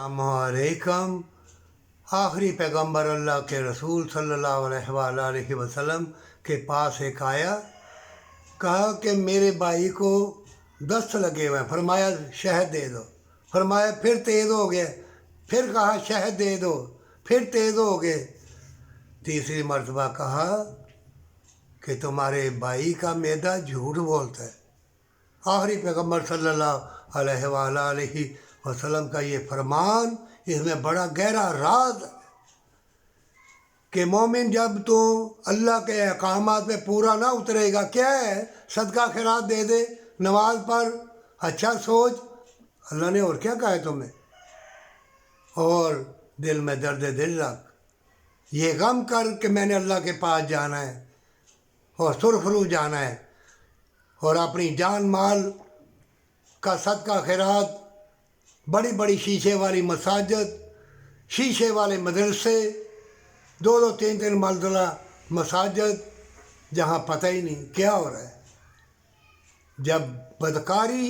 अलैकुम। आखिरी पैगंबर अल्लाह के रसूल सल्लल्लाहु अलैहि वसल्लम के पास एक आया, कहा कि मेरे भाई को दस्त लगे हुए हैं। फरमाया शहद दे दो। फरमाया फिर तेज़ हो गए। फिर कहा शहद दे दो। फिर तेज़ हो गए। तीसरी मर्तबा कहा कि तुम्हारे भाई का मैदा झूठ बोलता है। आखिरी पैगंबर सल्लल्लाहु अलैहि वसल्लम का ये फरमान, इसमें बड़ा गहरा राज है कि मोमिन जब तो अल्लाह के अहकामात पे पूरा ना उतरेगा, क्या है, सदका खैरात दे दे, नमाज पढ़, अच्छा सोच, अल्लाह ने और क्या कहा है तुम्हें, और दिल में दर्द दिल रख, ये गम कर कि मैंने अल्लाह के पास जाना है और सुरखरू जाना है, और अपनी जान माल का सदका खैरात, बड़ी बड़ी शीशे वाली मसाजिद, शीशे वाले मदरसे, दो दो तीन तीन मंजिला मसाजिद, जहाँ पता ही नहीं क्या हो रहा है। जब बदकारी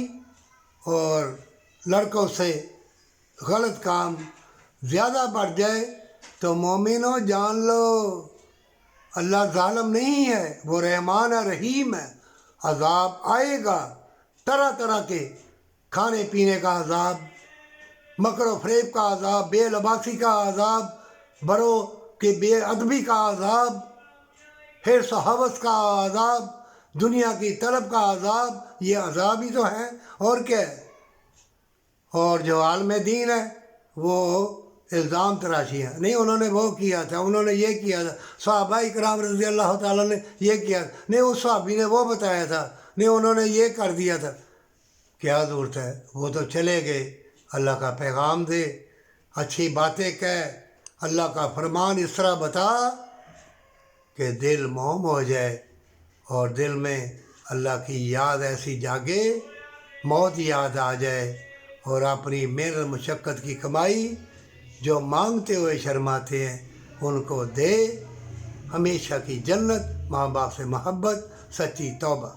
और लड़कों से गलत काम ज़्यादा बढ़ जाए तो मोमिनो जान लो, अल्लाह ज़ालिम नहीं है, वो रहमान है, रहीम है। अज़ाब आएगा, तरह तरह के, खाने पीने का अज़ाब, मकर फरेब का अज़ाब, बेलबासी का अज़ाब, बड़ों के बेअदबी का अज़ाब, हिर्स हवस का अज़ाब, दुनिया की तलब का अज़ाब, ये अज़ाब ही तो है और क्या है। और जो आलम दीन है वो इल्ज़ाम तराशी है, नहीं उन्होंने वो किया था, उन्होंने ये किया था, सहाबाए किराम रज़ी अल्लाह ताला ने ये किया, नहीं उस सहाबी ने वो बताया था, नहीं उन्होंने ये कर दिया था। क्या ज़रूरत है, वो तो चले गए। अल्लाह का पैगाम दे, अच्छी बातें कह, अल्लाह का फरमान इस तरह बता कि दिल मोम हो जाए और दिल में अल्लाह की याद ऐसी जागे, मौत याद आ जाए, और अपनी मेहनत मुशक्क़त की कमाई जो मांगते हुए शर्माते हैं उनको दे, हमेशा की जन्नत, माँ बाप से मोहब्बत, सच्ची तौबा।